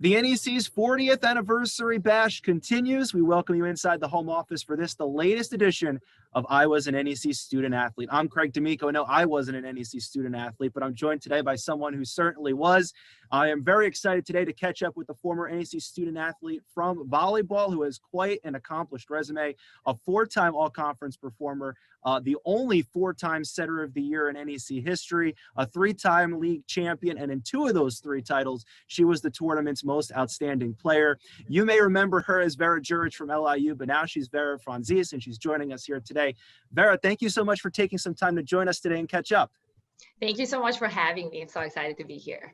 The NEC's 40th anniversary bash continues. We welcome you inside the home office for this, the latest edition of I Was an NEC Student Athlete. I'm Craig D'Amico. No, I wasn't an NEC student athlete, but I'm joined today by someone who certainly was. I am very excited today to catch up with the former NEC student athlete from volleyball who has quite an accomplished resume, a four-time all-conference performer, the only four-time setter of the year in NEC history, a three-time league champion, and in two of those three titles, she was the tournament's most outstanding player. You may remember her as Vera from LIU, but now she's Vera Franzese, and she's joining us here today. Vera, thank you so much for taking some time to join us today and catch up. Thank you so much for having me. I'm so excited to be here.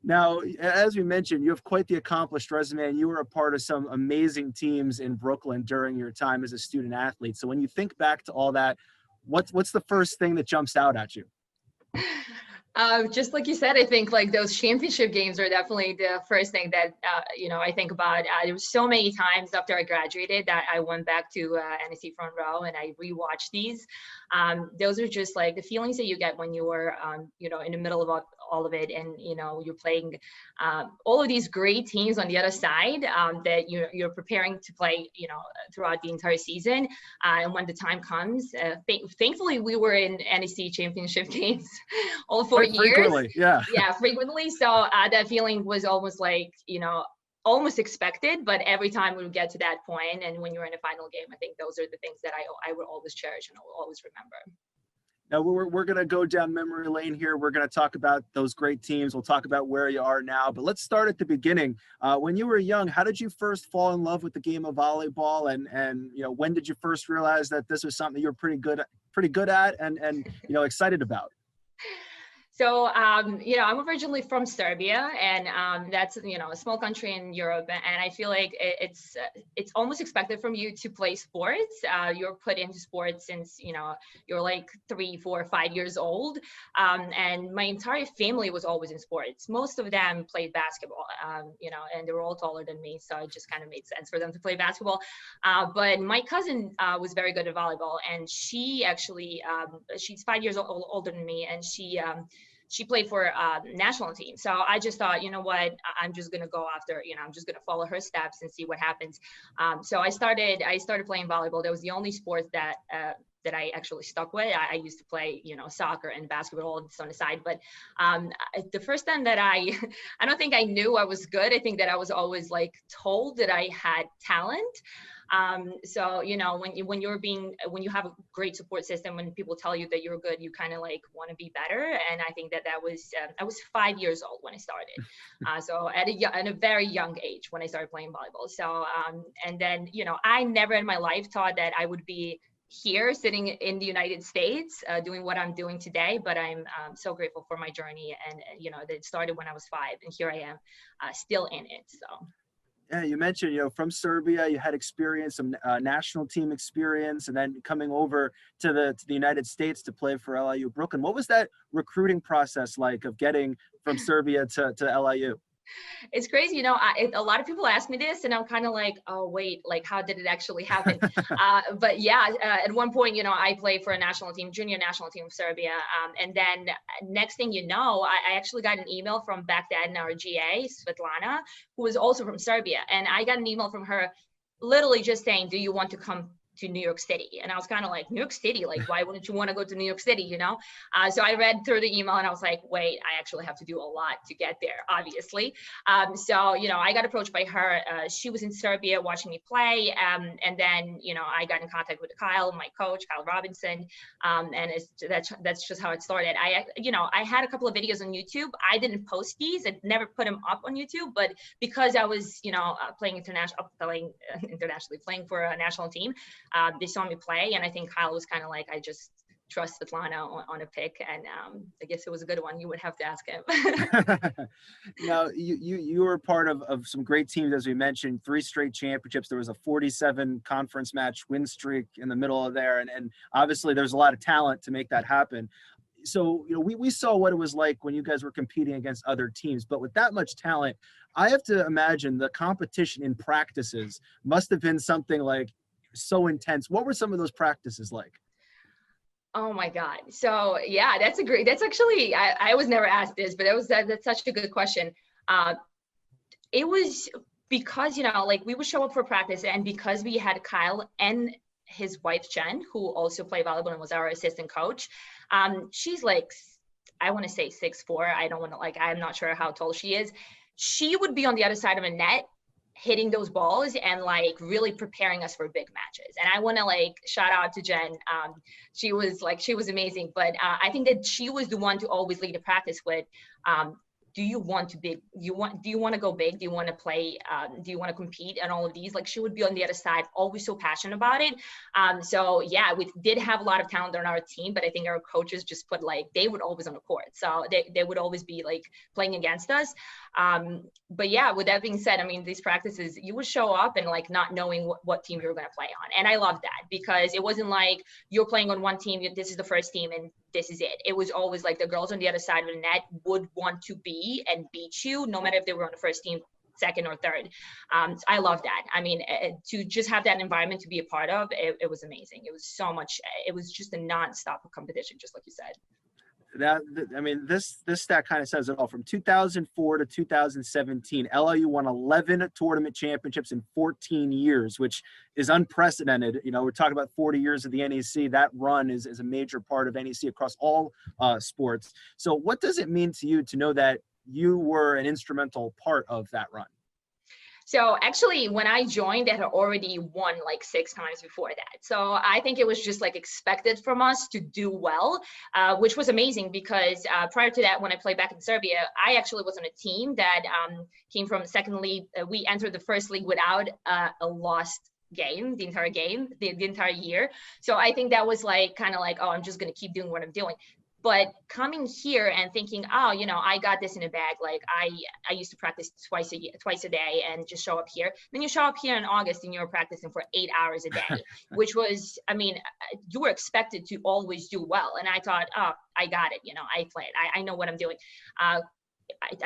Now, as we mentioned, you have quite the accomplished resume, and you were a part of some amazing teams in Brooklyn during your time as a student athlete. So when you think back to all that, what's the first thing that jumps out at you? Just like you said, I think like those championship games are definitely the first thing that, I think about. There was so many times after I graduated that I went back to NEC Front Row and I rewatched these. Those are just like the feelings that you get when you were, in the middle of all of it. And, you're playing all of these great teams on the other side that you're preparing to play, throughout the entire season. And when the time comes, thankfully we were in NEC championship games all 4 years. Frequently, yeah. Yeah, frequently. So that feeling was almost like, almost expected, but every time we would get to that point, and when you're in a final game, I think those are the things that I will always cherish and I will always remember. Now, we're going to go down memory lane here. We're going to talk about those great teams. We'll talk about where you are now, but let's start at the beginning. When you were young, how did you first fall in love with the game of volleyball? And when did you first realize that this was something you were pretty good at and excited about? So, I'm originally from Serbia, and that's, a small country in Europe. And I feel like it's almost expected from you to play sports. You're put into sports since, you're like 3, 4, 5 years old. And my entire family was always in sports. Most of them played basketball, and they were all taller than me. So it just kind of made sense for them to play basketball. But my cousin was very good at volleyball, and she actually, she's 5 years older than me, and she played for national team. So I just thought, you know what, I'm just going to go after, I'm just going to follow her steps and see what happens. So I started playing volleyball. That was the only sport that I actually stuck with. I used to play, soccer and basketball on the side. But the first time that I don't think I knew I was good. I think that I was always like told that I had talent. So, when you have a great support system, when people tell you that you're good, you kind of like want to be better. And I think that I was 5 years old when I started. So at a very young age when I started playing volleyball. So, and then, I never in my life thought that I would be here sitting in the United States doing what I'm doing today, but I'm so grateful for my journey. And, that it started when I was 5 and here I am still in it. So. Yeah, you mentioned, from Serbia, you had experience, some national team experience, and then coming over to the United States to play for LIU Brooklyn. What was that recruiting process like of getting from Serbia to LIU? It's crazy, a lot of people ask me this and I'm kind of like, oh wait, like how did it actually happen? But yeah, at one point, I played for a national team, junior national team of Serbia. And then next thing you know, I actually got an email from back then our GA, Svetlana, who was also from Serbia. And I got an email from her literally just saying, do you want to come to New York City? And I was kind of like, New York City, like why wouldn't you want to go to New York City, So I read through the email and I was like, wait, I actually have to do a lot to get there, obviously. So I got approached by her. She was in Serbia watching me play, and then I got in contact with Kyle, my coach, Kyle Robinson, and that's just how it started. I had a couple of videos on YouTube. I didn't post these. I never put them up on YouTube, but because I was playing internationally, playing for a national team, they saw me play, and I think Kyle was kind of like, I just trust Svetlana on a pick, and I guess it was a good one. You would have to ask him. Now, you were part of some great teams, as we mentioned, 3 straight championships. There was a 47 conference match win streak in the middle of there, and obviously there's a lot of talent to make that happen. So, we saw what it was like when you guys were competing against other teams, but with that much talent, I have to imagine the competition in practices must have been something like so intense. What were some of those practices like? Oh my God. So yeah, that's actually, I was never asked this, but that's such a good question. It was because, like we would show up for practice, and because we had Kyle and his wife, Jen, who also played volleyball and was our assistant coach. She's like, I want to say 6'4". I don't want to I'm not sure how tall she is. She would be on the other side of a net hitting those balls and like really preparing us for big matches. And I want to like shout out to Jen. She was amazing, but I think that she was the one to always lead a practice with, do you want to do you want to go big? Do you want to play? Do you want to compete and all of these? Like she would be on the other side, always so passionate about it. So yeah, we did have a lot of talent on our team, but I think our coaches just put they would always on the court. So they would always be like playing against us. But yeah, with that being said, I mean, these practices, you would show up and like not knowing what team you're going to play on. And I love that because it wasn't like you're playing on one team, this is the first team and this is it. It was always like the girls on the other side of the net would want to be and beat you, no matter if they were on the first team, second or third. So I love that. I mean, to just have that environment to be a part of, it was amazing. It was so much, it was just a nonstop competition, just like you said. This stat kind of says it all. From 2004 to 2017, LIU won 11 tournament championships in 14 years, which is unprecedented. We're talking about 40 years of the NEC. That run is a major part of NEC across all sports. So what does it mean to you to know that you were an instrumental part of that run? So actually, when I joined, they had already won like 6 times before that. So I think it was just like expected from us to do well, which was amazing because prior to that, when I played back in Serbia, I actually was on a team that came from second league. We entered the first league without a lost game, the entire year. So I think that was like kind of like, oh, I'm just going to keep doing what I'm doing. But coming here and thinking, oh, I got this in a bag. Like I used to practice twice a day and just show up here. Then you show up here in August and you're practicing for 8 hours a day, which was, I mean, you were expected to always do well. And I thought, oh, I got it. I played. I know what I'm doing. I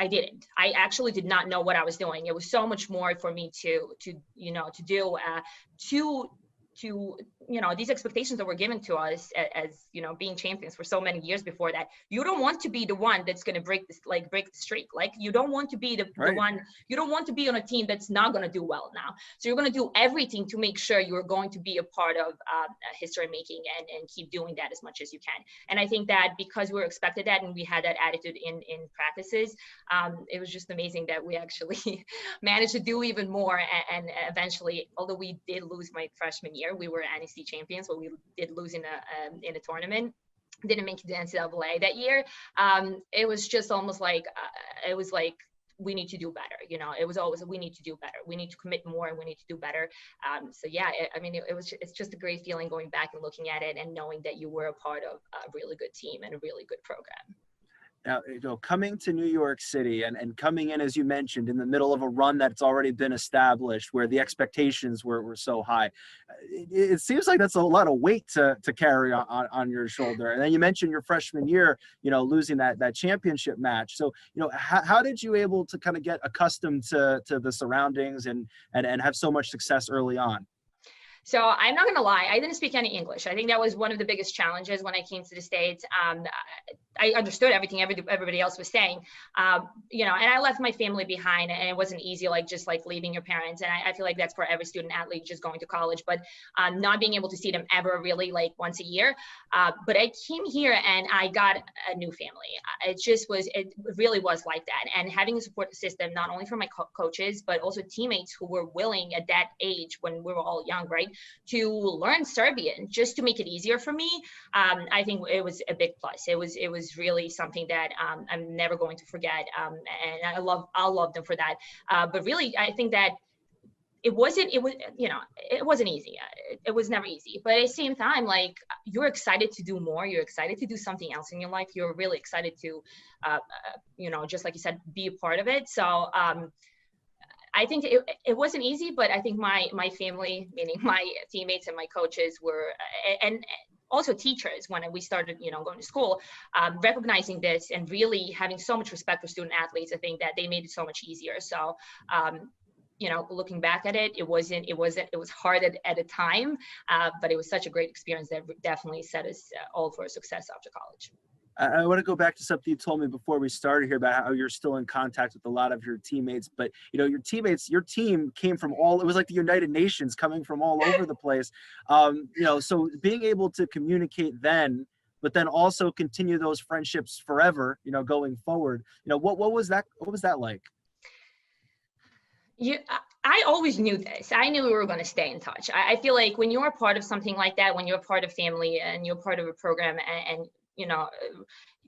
didn't. I actually did not know what I was doing. It was so much more for me to do these expectations that were given to us as being champions for so many years before that. You don't want to be the one that's going to break the streak. Like you don't want to be the one. You don't want to be on a team that's not going to do well now. So you're going to do everything to make sure you're going to be a part of history making and keep doing that as much as you can. And I think that because we were expected that and we had that attitude in practices, it was just amazing that we actually managed to do even more. And eventually, although we did lose my freshman year, we were NEC champions, but we did lose in a tournament. Didn't make it to the NCAA that year. It was just almost like it was like we need to do better. It was always we need to do better. We need to commit more, and we need to do better. So yeah, it's just a great feeling going back and looking at it and knowing that you were a part of a really good team and a really good program. Now, coming to New York City and coming in, as you mentioned, in the middle of a run that's already been established where the expectations were so high, it seems like that's a lot of weight to carry on your shoulder. And then you mentioned your freshman year, losing that championship match. So, how did you able to kind of get accustomed to the surroundings and have so much success early on? So I'm not going to lie, I didn't speak any English. I think that was one of the biggest challenges when I came to the States. I understood everything everybody else was saying, and I left my family behind, and it wasn't easy, just leaving your parents. And I feel like that's for every student athlete just going to college, but not being able to see them ever really once a year. But I came here and I got a new family. It really was like that. And having a support system, not only from my coaches, but also teammates who were willing at that age when we were all young, right, to learn Serbian just to make it easier for me. I think it was a big plus. It was really something that I'm never going to forget. And I'll love them for that. But really, I think that it wasn't easy. It was never easy. But at the same time, you're excited to do more. You're excited to do something else in your life. You're really excited to, just like you said, be a part of it. So, I think it wasn't easy, but I think my family, meaning my teammates and my coaches were, and also teachers when we started, going to school, recognizing this and really having so much respect for student athletes. I think that they made it so much easier. So, looking back at it, it was hard at a time, but it was such a great experience that definitely set us all for success after college. I want to go back to something you told me before we started here about how you're still in contact with a lot of your teammates, but your teammates, your team came from it was like the United Nations coming from all over the place. So being able to communicate then, but then also continue those friendships forever, going forward, what was that like? I always knew this. I knew we were going to stay in touch. I feel like when you're a part of something like that, when you're a part of family and you're part of a program, and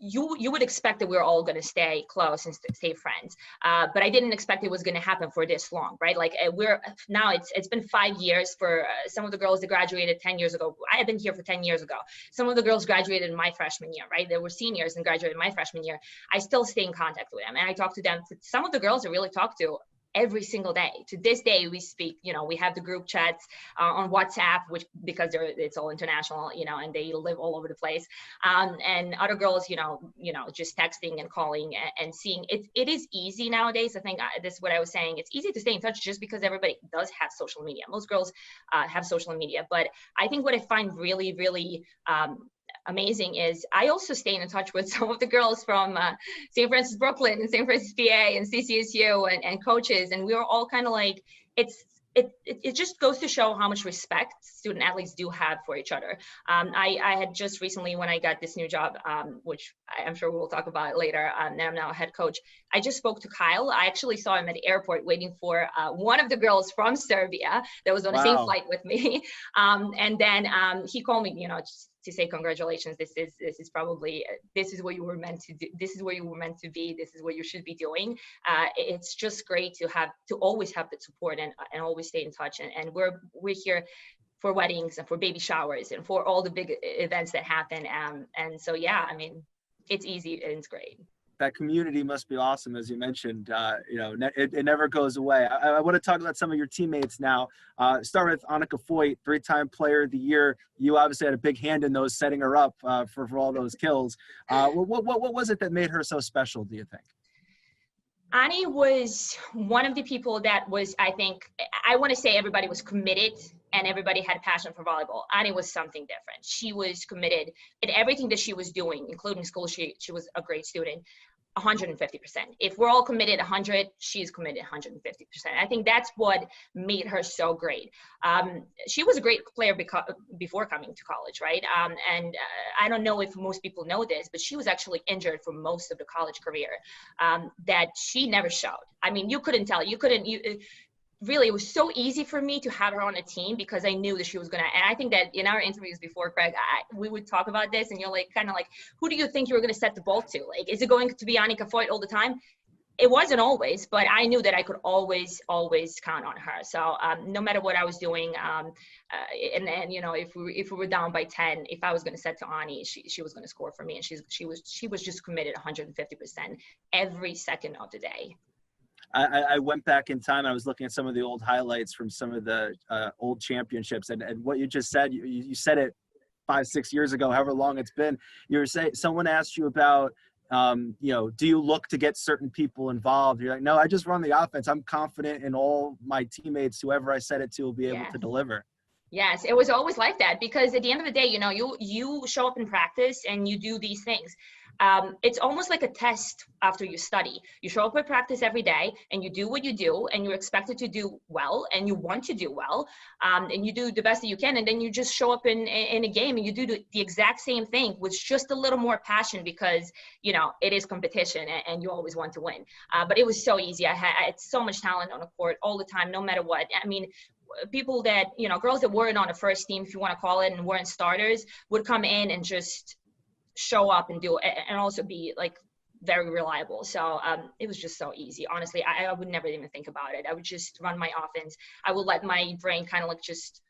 you would expect that we're all going to stay close and stay friends. But I didn't expect it was going to happen for this long, right? Like we're now it's been 5 years for some of the girls that graduated 10 years ago. I have been here for 10 years ago. Some of the girls graduated in my freshman year, right? They were seniors and graduated my freshman year. I still stay in contact with them, and I talk to them. Some of the girls I really talk to every single day. To this day, we speak, we have the group chats on WhatsApp, which because it's all international, and they live all over the place. And other girls, just texting and calling and seeing it. It is easy nowadays. I think this is what I was saying. It's easy to stay in touch just because everybody does have social media. Most girls have social media, but I think what I find really, really amazing is I also stay in touch with some of the girls from St. Francis Brooklyn and St. Francis PA and CCSU and coaches, and we were all kind of like, it just goes to show how much respect student athletes do have for each other. I had just recently, when I got this new job, which I'm sure we'll talk about later, and I'm now a head coach, I just spoke to Kyle. I actually saw him at the airport waiting for one of the girls from Serbia that was on the same flight with me. And then he called me, just to say congratulations. This is probably, this is what you were meant to do. This is where you were meant to be. This is what you should be doing. It's just great to always have that support and always stay in touch. And we're here for weddings and for baby showers and for all the big events that happen. And so, yeah, I mean, it's easy and it's great. That community must be awesome, as you mentioned. It never goes away. I want to talk about some of your teammates now. Start with Annika Floyd, 3-time Player of the Year. You obviously had a big hand in those, setting her up for all those kills. What was it that made her so special, do you think? Ani was one of the people that was, I think, I want to say everybody was committed and everybody had passion for volleyball. Ani was something different. She was committed in everything that she was doing, including school. She was a great student. 150%. If we're all committed 100, she's committed 150%. I think that's what made her so great. She was a great player before coming to college, right? And I don't know if most people know this, but she was actually injured for most of the college career that she never showed. I mean, you couldn't tell. Really, it was so easy for me to have her on a team because I knew that she was going to, and I think that in our interviews before, Craig, we would talk about this and you're like, kind of like, who do you think you were going to set the ball to? Like, is it going to be Annika Floyd all the time? It wasn't always, but I knew that I could always count on her. So no matter what I was doing, and if we were down by 10, if I was going to set to Ani, she was going to score for me. And she was just committed 150% every second of the day. I went back in time and I was looking at some of the old highlights from some of the old championships, and what you just said, you said it 5-6 years ago, however long it's been. You were saying, someone asked you about, do you look to get certain people involved? You're like, no, I just run the offense. I'm confident in all my teammates, whoever I set it to will be able to deliver. Yes, it was always like that, because at the end of the day, you show up in practice and you do these things. It's almost like a test after you study. You show up at practice every day and you do what you do, and you're expected to do well, and you want to do well, and you do the best that you can, and then you just show up in a game and you do the exact same thing with just a little more passion, because it is competition and you always want to win. But it was so easy. I had so much talent on the court all the time, no matter what. I mean, people that, girls that weren't on the first team, if you want to call it, and weren't starters, would come in and just show up and do it, and also be like very reliable. So it was just so easy. Honestly, I would never even think about it. I would just run my offense. I would let my brain kind of like just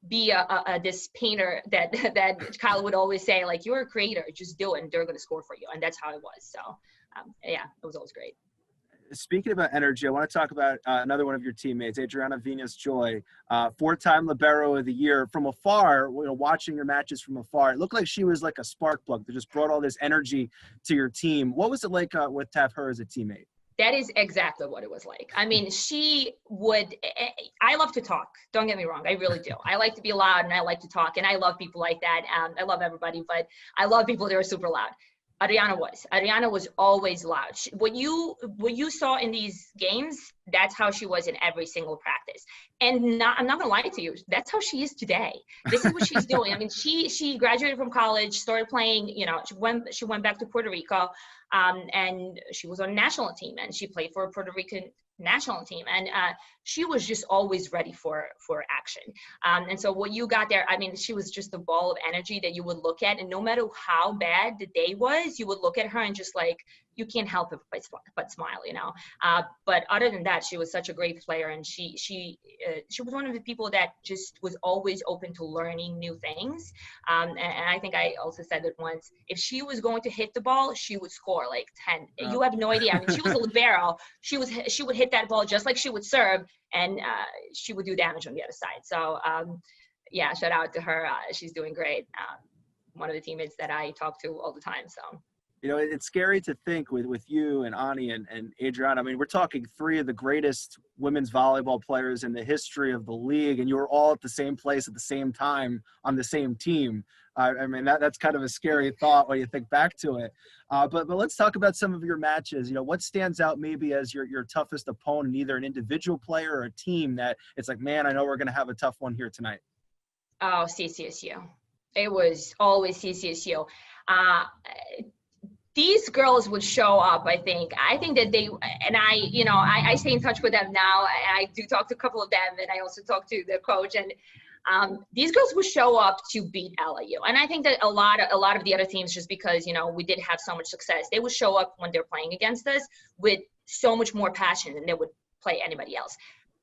be this painter that Kyle would always say, like, you're a creator, just do it and they're going to score for you. And that's how it was. So yeah, it was always great. Speaking about energy, I want to talk about another one of your teammates, Adriana Venus-Joy, 4-time Libero of the Year. From afar, watching your matches from afar, it looked like she was like a spark plug that just brought all this energy to your team. What was it like to have her as a teammate? That is exactly what it was like. I mean, I love to talk. Don't get me wrong. I really do. I like to be loud and I like to talk, and I love people like that. I love everybody, but I love people that are super loud. Adriana was always loud. What you saw in these games, that's how she was in every single practice. And I'm not gonna lie to you, that's how she is today. This is what she's doing. I mean, she graduated from college, started playing, you know, she went back to Puerto Rico, and she was on a national team, and she played for a Puerto Rican national team, and she was just always ready for action. And so what you got there, I mean, she was just a ball of energy that you would look at, and no matter how bad the day was, you would look at her and just like, you can't help it but smile, you know. But other than that, she was such a great player, and she was one of the people that just was always open to learning new things. And I think I also said it once, if she was going to hit the ball, she would score like 10. You have no idea. I mean, she was a libero. She would hit that ball just like she would serve, and she would do damage on the other side. So yeah, shout out to her. She's doing great. One of the teammates that I talk to all the time. So. You know, it's scary to think with you and Ani and Adriana. I mean, we're talking three of the greatest women's volleyball players in the history of the league, and you were all at the same place at the same time on the same team. I mean, that's kind of a scary thought when you think back to it. But let's talk about some of your matches. You know, what stands out maybe as your toughest opponent, either an individual player or a team that it's like, man, I know we're going to have a tough one here tonight. Oh, CCSU. It was always CCSU. These girls would show up, I think that they, and I stay in touch with them now. I do talk to a couple of them, and I also talk to the coach, and these girls would show up to beat LIU. And I think that a lot of the other teams, just because, you know, we did have so much success, they would show up when they're playing against us with so much more passion than they would play anybody else.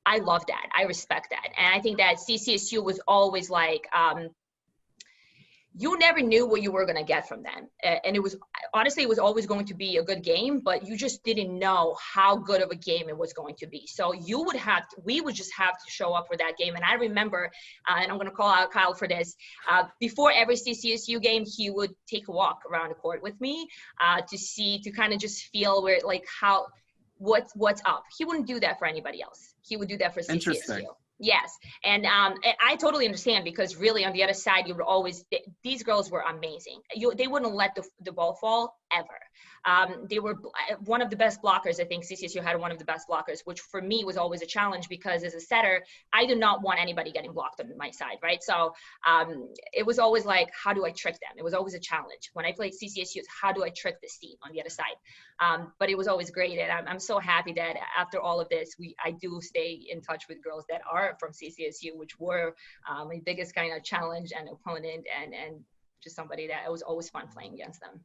I love that. I respect that. And I think that CCSU was always like, you never knew what you were going to get from them. And it was always going to be a good game, but you just didn't know how good of a game it was going to be. So we would just have to show up for that game. And I remember, and I'm going to call out Kyle for this, before every CCSU game, he would take a walk around the court with me to kind of just feel where, like, what's up. He wouldn't do that for anybody else. He would do that for CCSU. Interesting. Yes. And I totally understand, because really on the other side, you would always, these girls were amazing. They wouldn't let the ball fall ever. They were one of the best blockers. I think CCSU had one of the best blockers, which for me was always a challenge, because as a setter, I did not want anybody getting blocked on my side, right? So it was always like, how do I trick them? It was always a challenge. When I played CCSU, it's how do I trick this team on the other side? But it was always great. And I'm so happy that after all of this, I do stay in touch with girls that are from CCSU, which were my biggest kind of challenge and opponent, and just somebody that it was always fun playing against them.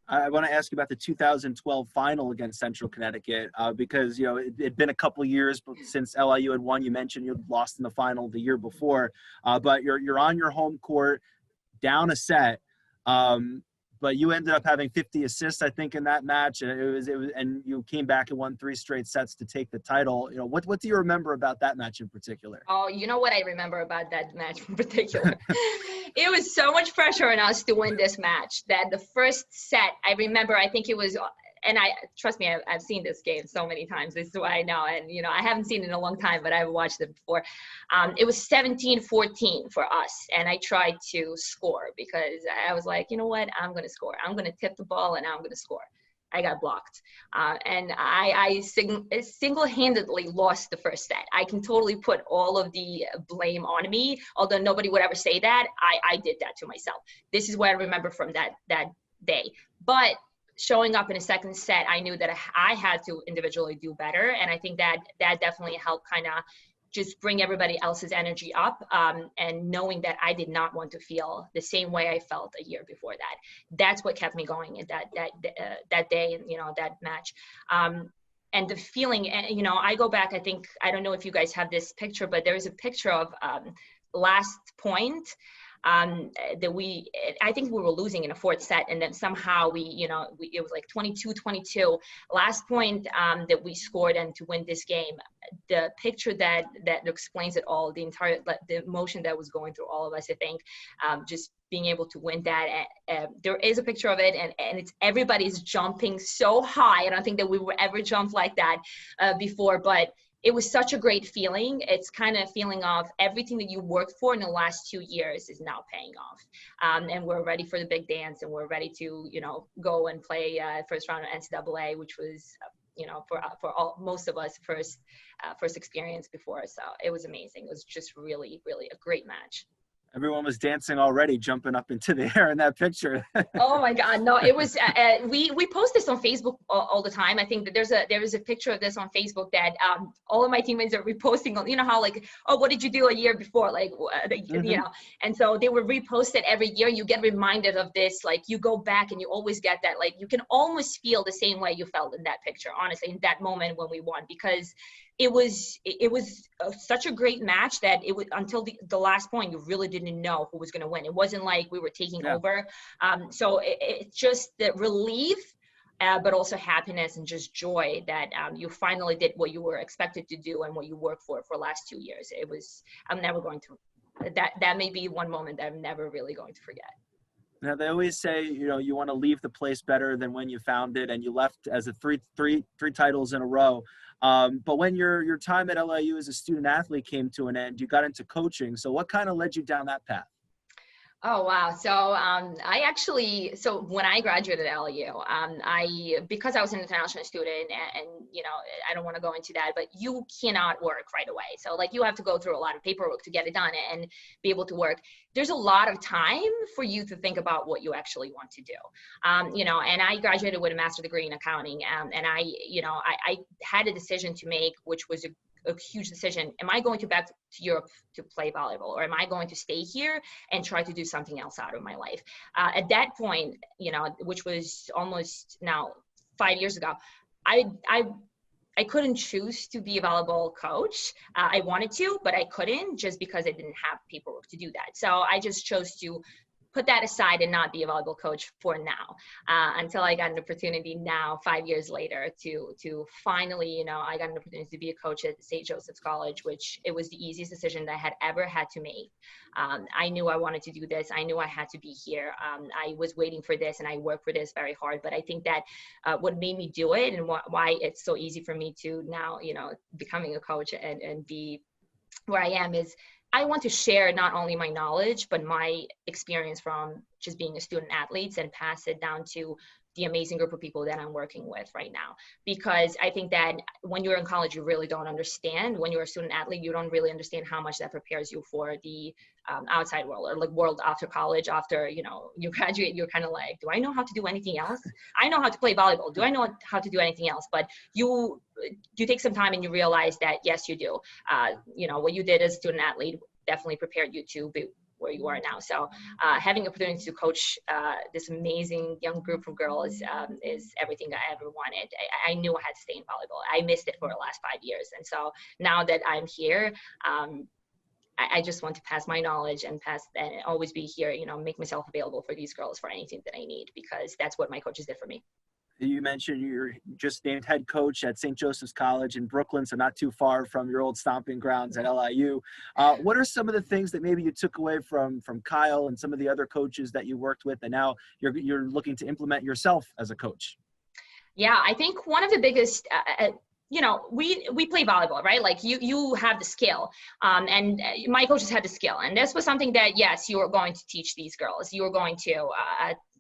I want to ask you about the 2012 final against Central Connecticut, because, you know, it'd been a couple years since LIU had won. You mentioned you had lost in the final the year before, but you're on your home court, down a set, but you ended up having 50 assists, I think, in that match, and it was, and you came back and won 3 straight sets to take the title. You know, what do you remember about that match in particular? Oh, you know what I remember about that match in particular? It was so much pressure on us to win this match that the first set, I remember, I think it was, and trust me, I've seen this game so many times. This is why I know. And, you know, I haven't seen it in a long time, but I've watched it before. It was 17-14 for us. And I tried to score, because I was like, you know what? I'm going to score. I'm going to tip the ball, and I'm going to score. I got blocked. And I single-handedly lost the first set. I can totally put all of the blame on me, although nobody would ever say that. I did that to myself. This is what I remember from that day. But showing up in a second set, I knew that I had to individually do better. And I think that definitely helped kind of just bring everybody else's energy up, and knowing that I did not want to feel the same way I felt a year before that. That's what kept me going at that day, and, you know, that match. And the feeling, and, you know, I go back, I don't know if you guys have this picture, but there's a picture of last point. I think we were losing in a 4th set, and then somehow it was like 22-22 last point that we scored, and to win this game. The picture that explains it all, the emotion that was going through all of us, I think, just being able to win that. There is a picture of it, and it's everybody's jumping so high. I don't think that we were ever jumped like that before, but it was such a great feeling. It's kind of feeling of everything that you worked for in the last 2 years is now paying off. And we're ready for the big dance, and we're ready to, go and play first round of NCAA, which was, for most of us, first experience before. So it was amazing. It was just really, really a great match. Everyone was dancing already, jumping up into the air in that picture. Oh my God, no! It was we post this on Facebook all the time. I think that there is a picture of this on Facebook that all of my teammates are reposting on. You know how like, oh, what did you do a year before? Like, and so they were reposted every year. You get reminded of this. Like you go back and you always get that. Like you can almost feel the same way you felt in that picture. Honestly, in that moment when we won, because it was such a great match that it was until the last point you really didn't know who was going to win. It wasn't like we were taking over. So it's just the relief, but also happiness and just joy that you finally did what you were expected to do and what you worked for the last 2 years. I'm never going to, that may be one moment that I'm never really going to forget. Now they always say, you want to leave the place better than when you found it, and you left as a three titles in a row. But when your time at LIU as a student athlete came to an end, you got into coaching. So what kind of led you down that path? Oh, wow. So so when I graduated at LIU, because I was an international student and I don't want to go into that, but you cannot work right away. So like you have to go through a lot of paperwork to get it done and be able to work. There's a lot of time for you to think about what you actually want to do. And I graduated with a master's degree in accounting. And I had a decision to make, which was a huge decision. Am I going back to Europe to play volleyball, or am I going to stay here and try to do something else out of my life? At that point, which was almost now 5 years ago, I couldn't choose to be a volleyball coach. I wanted to, but I couldn't just because I didn't have paperwork to do that. So I just chose to put that aside and not be a volleyball coach for now, until I got an opportunity now 5 years later to finally, I got an opportunity to be a coach at St. Joseph's College, which it was the easiest decision that I had ever had to make. I knew I wanted to do this. I knew I had to be here. I was waiting for this and I worked for this very hard, but I think that what made me do it and why it's so easy for me to now, becoming a coach and be where I am is I want to share not only my knowledge, but my experience from just being a student athlete and pass it down to the amazing group of people that I'm working with right now. Because I think that when you're in college, you really don't understand. When you're a student athlete, you don't really understand how much that prepares you for the outside world, or like world after college. After, you graduate, you're kind of like, do I know how to do anything else? I know how to play volleyball. Do I know how to do anything else? But you take some time and you realize that, yes, you do. What you did as a student athlete definitely prepared you to be where you are now. So having the opportunity to coach this amazing young group of girls is everything I ever wanted. I knew I had to stay in volleyball. I missed it for the last 5 years. And so now that I'm here, I just want to pass my knowledge and always be here, make myself available for these girls for anything that I need, because that's what my coaches did for me. You mentioned you're just named head coach at St. Joseph's College in Brooklyn, so not too far from your old stomping grounds at LIU. What are some of the things that maybe you took away from Kyle and some of the other coaches that you worked with, and now you're looking to implement yourself as a coach? Yeah, I think one of the biggest, we play volleyball, right? Like you have the skill, and my coaches had the skill, and this was something that, yes, you are going to teach these girls. You are going to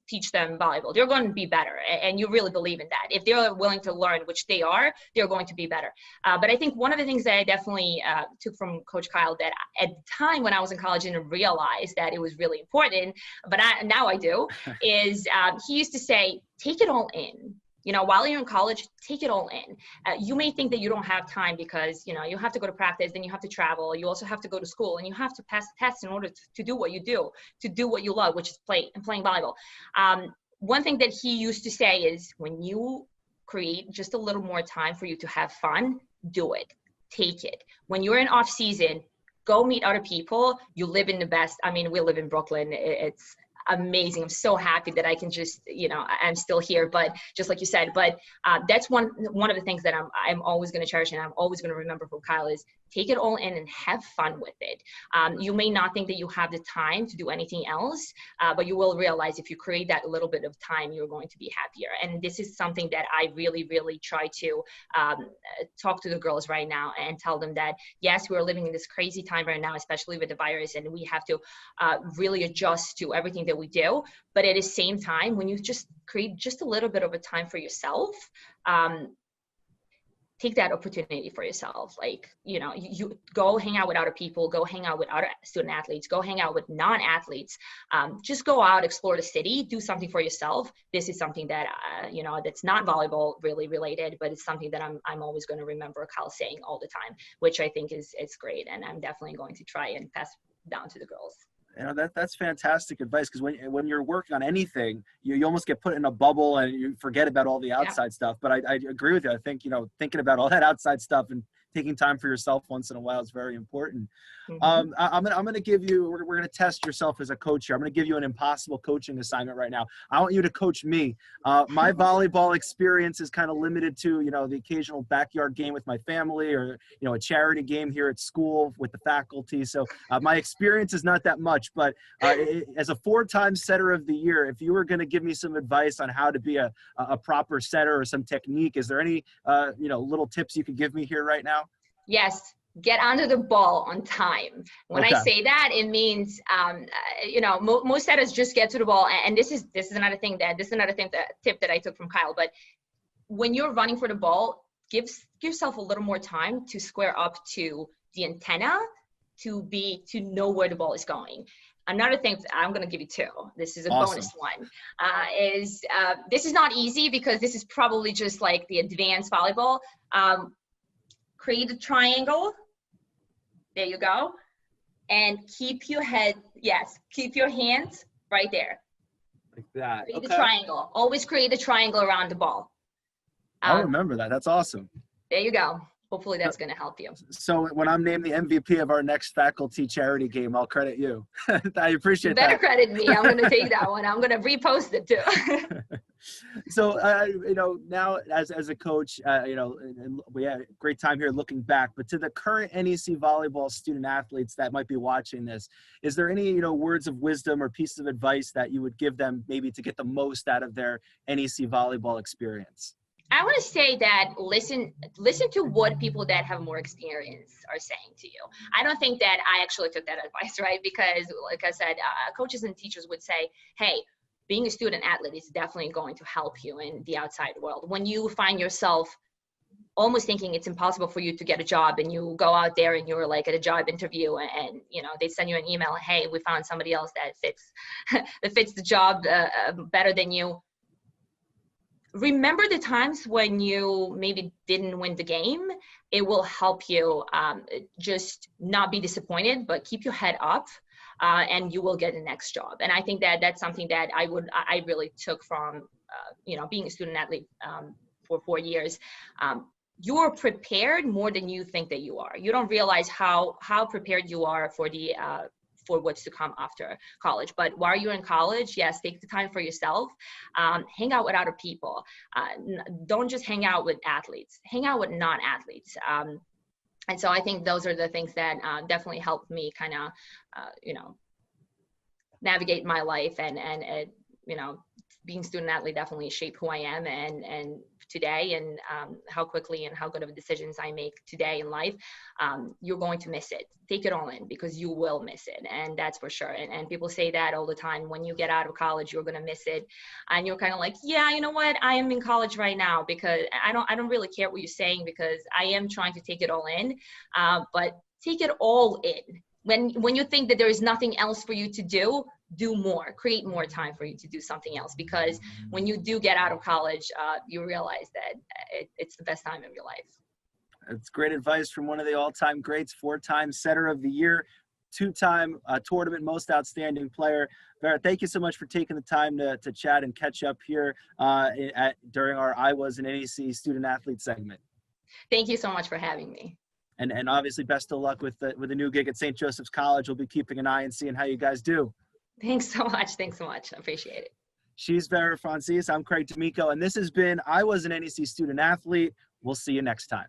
teach them volleyball. They're going to be better, and you really believe in that. If they're willing to learn, which they are, they're going to be better. But I think one of the things that I definitely took from Coach Kyle that at the time when I was in college didn't realize that it was really important, but now I do, is he used to say, take it all in. While you're in college, take it all in. You may think that you don't have time because, you have to go to practice, then you have to travel. You also have to go to school, and you have to pass the test in order to do what you do, to do what you love, which is playing volleyball. One thing that he used to say is, when you create just a little more time for you to have fun, do it. Take it. When you're in off season, go meet other people. You live in the best. I mean, we live in Brooklyn. It's amazing. I'm so happy that I can just, I'm still here, but just like you said, but that's one of the things that I'm always going to cherish, and I'm always going to remember from Kyle is take it all in and have fun with it. You may not think that you have the time to do anything else, but you will realize if you create that little bit of time, you're going to be happier. And this is something that I really, really try to talk to the girls right now and tell them that, yes, we're living in this crazy time right now, especially with the virus, and we have to really adjust to everything that we do. But at the same time, when you just create just a little bit of a time for yourself, take that opportunity for yourself. Like, you go hang out with other people, go hang out with other student athletes, go hang out with non-athletes, just go out, explore the city, do something for yourself. This is something that, that's not volleyball really related, but it's something that I'm always going to remember Kyle saying all the time, which I think is great. And I'm definitely going to try and pass down to the girls. That's fantastic advice, because when you're working on anything, you almost get put in a bubble and you forget about all the outside stuff. But I agree with you. I think, thinking about all that outside stuff and taking time for yourself once in a while is very important. Mm-hmm. I'm gonna give you, we're gonna test yourself as a coach here. I'm gonna give you an impossible coaching assignment right now. I want you to coach me. My volleyball experience is kind of limited to, the occasional backyard game with my family, or, a charity game here at school with the faculty. So my experience is not that much, but as a 4-time setter of the year, if you were gonna give me some advice on how to be a proper setter or some technique, is there any, little tips you could give me here right now? Yes. Get under the ball on time. When Okay. I say that, it means, most setters just get to the ball. And this is another thing tip that I took from Kyle. But when you're running for the ball, give yourself a little more time to square up to the antenna, to know where the ball is going. Another thing, I'm going to give you 2. This is a Awesome. bonus one. This is not easy, because this is probably just like the advanced volleyball. Create a triangle. There you go. And keep your hands right there. Like that. Create Okay. a triangle. Always create a triangle around the ball. I'll remember that. That's awesome. There you go. Hopefully that's going to help you. So when I'm named the MVP of our next faculty charity game, I'll credit you. I appreciate You better that. credit me. I'm going to take that one. I'm going to repost it too. So, now as a coach, and we had a great time here looking back, but to the current NEC volleyball student athletes that might be watching this, is there any, words of wisdom or pieces of advice that you would give them maybe to get the most out of their NEC volleyball experience? I want to say that listen to what people that have more experience are saying to you. I don't think that I actually took that advice, right? Because like I said, coaches and teachers would say, hey, being a student athlete is definitely going to help you in the outside world. When you find yourself almost thinking it's impossible for you to get a job, and you go out there and you're like at a job interview, and they send you an email, hey, we found somebody else that fits the job better than you. Remember the times when you maybe didn't win the game. It will help you just not be disappointed, but keep your head up, and you will get the next job. And I think that that's something that I really took from, being a student athlete for 4 years. You're prepared more than you think that you are. You don't realize how prepared you are for what's to come after college. But while you're in college, yes, take the time for yourself. Hang out with other people. Don't just hang out with athletes. Hang out with non-athletes. And so I think those are the things that definitely helped me kind of, navigate my life, and being student athlete definitely shaped who I am and today, and how quickly and how good of decisions I make today in life. You're going to miss it. Take it all in, because you will miss it, and that's for sure. And people say that all the time. When you get out of college, you're going to miss it, and you're kind of like, yeah, you know what? I am in college right now, because I don't really care what you're saying, because I am trying to take it all in. But take it all in. When you think that there is nothing else for you to do more, create more time for you to do something else. Because when you do get out of college, you realize that it's the best time of your life. It's great advice from one of the all-time greats, 4-time setter of the year, 2-time tournament most outstanding player. Vera, thank you so much for taking the time to chat and catch up here during our I Was an NEC student athlete segment. Thank you so much for having me. And obviously best of luck with the new gig at St. Joseph's College. We'll be keeping an eye and seeing how you guys do. Thanks so much. I appreciate it. She's Vera Franzese. I'm Craig D'Amico, and this has been I Was an NEC student athlete. We'll see you next time.